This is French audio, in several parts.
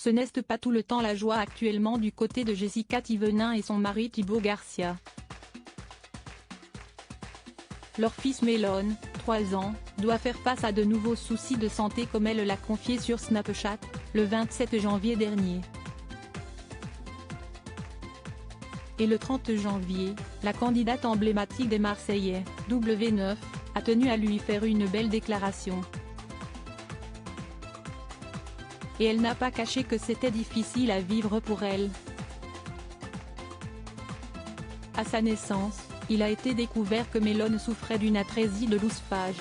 Ce n'est pas tout le temps la joie actuellement du côté de Jessica Thévenin et son mari Thibaut Garcia. Leur fils Melon, 3 ans, doit faire face à de nouveaux soucis de santé comme elle l'a confié sur Snapchat, le 27 janvier dernier. Et le 30 janvier, la candidate emblématique des Marseillais, W9, a tenu à lui faire une belle déclaration. Et elle n'a pas caché que c'était difficile à vivre pour elle. À sa naissance, il a été découvert que Melon souffrait d'une atrésie de l'œsophage.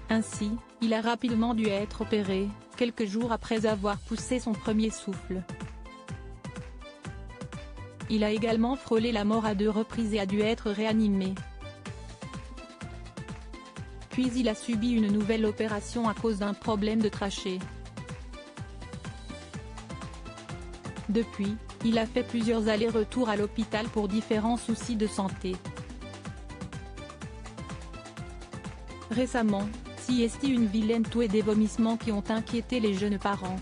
Ainsi, il a rapidement dû être opéré, quelques jours après avoir poussé son premier souffle. Il a également frôlé la mort à 2 reprises et a dû être réanimé. Puis il a subi une nouvelle opération à cause d'un problème de trachée. Depuis, il a fait plusieurs allers-retours à l'hôpital pour différents soucis de santé. Récemment, CST une vilaine toux et des vomissements qui ont inquiété les jeunes parents.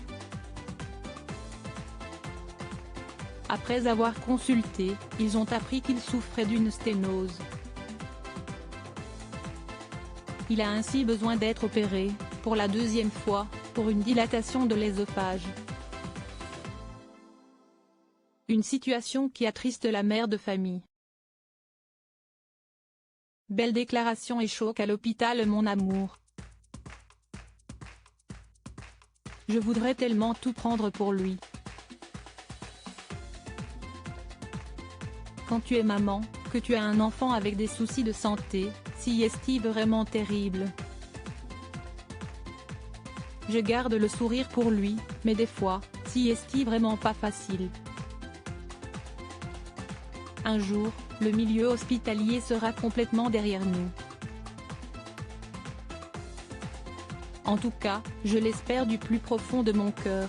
Après avoir consulté, ils ont appris qu'il souffrait d'une sténose. Il a ainsi besoin d'être opéré, pour la 2e fois, pour une dilatation de l'œsophage. Une situation qui attriste la mère de famille. Belle déclaration et choc à l'hôpital mon amour. Je voudrais tellement tout prendre pour lui. Quand tu es maman, que tu as un enfant avec des soucis de santé, c'est vraiment terrible. Je garde le sourire pour lui, mais des fois, c'est vraiment pas facile. Un jour, le milieu hospitalier sera complètement derrière nous. En tout cas, je l'espère du plus profond de mon cœur.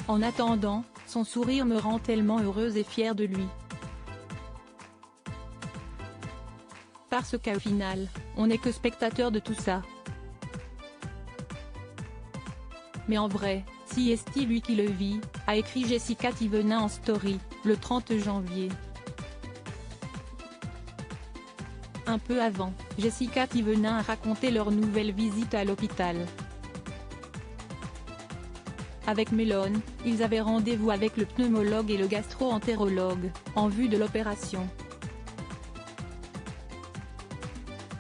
En attendant, son sourire me rend tellement heureuse et fière de lui. Parce qu'au final, on n'est que spectateur de tout ça. Mais en vrai, c'est lui qui le vit, a écrit Jessica Thévenin en story, le 30 janvier. Un peu avant, Jessica Thévenin a raconté leur nouvelle visite à l'hôpital. Avec Melon, ils avaient rendez-vous avec le pneumologue et le gastro-entérologue, en vue de l'opération.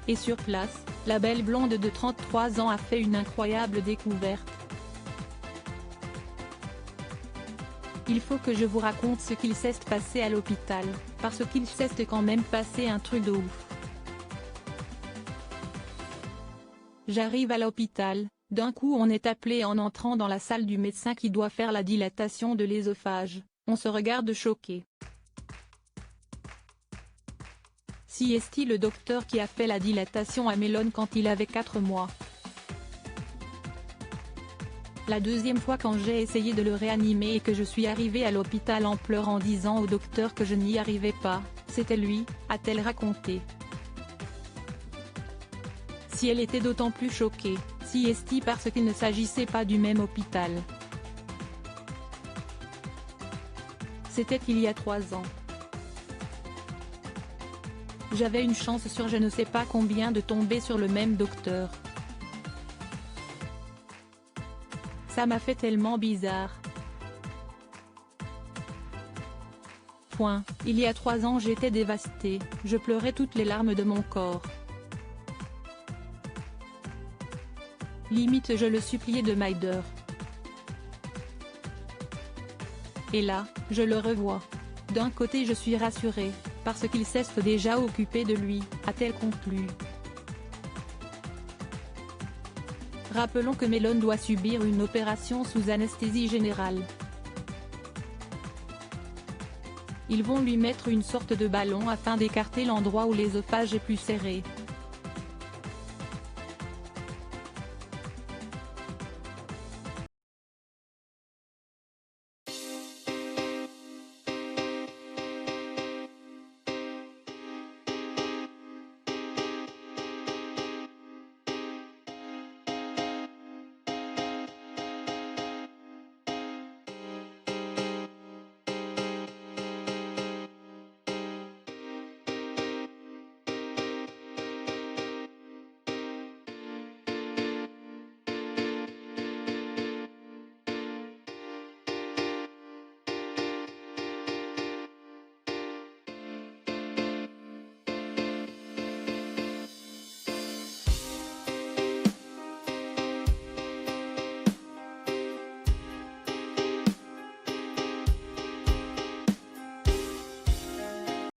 Et sur place, la belle blonde de 33 ans a fait une incroyable découverte. Il faut que je vous raconte ce qu'il s'est passé à l'hôpital, parce qu'il s'est quand même passé un truc de ouf. J'arrive à l'hôpital, d'un coup on est appelé en entrant dans la salle du médecin qui doit faire la dilatation de l'œsophage, on se regarde choqué. C'est le docteur qui a fait la dilatation à Melon quand il avait 4 mois. La 2e fois quand j'ai essayé de le réanimer et que je suis arrivée à l'hôpital en pleurant disant au docteur que je n'y arrivais pas, c'était lui, a-t-elle raconté. Si elle était d'autant plus choquée, c'est parce qu'il ne s'agissait pas du même hôpital. C'était il y a 3 ans. J'avais une chance sur je ne sais pas combien de tomber sur le même docteur. Ça m'a fait tellement bizarre. Il y a 3 ans j'étais dévastée, je pleurais toutes les larmes de mon corps. Limite je le suppliais de m'aider. Et là, je le revois. D'un côté je suis rassurée, parce qu'il s'est déjà occupé de lui, a-t-elle conclu. Rappelons que Melon doit subir une opération sous anesthésie générale. Ils vont lui mettre une sorte de ballon afin d'écarter l'endroit où l'œsophage est plus serré.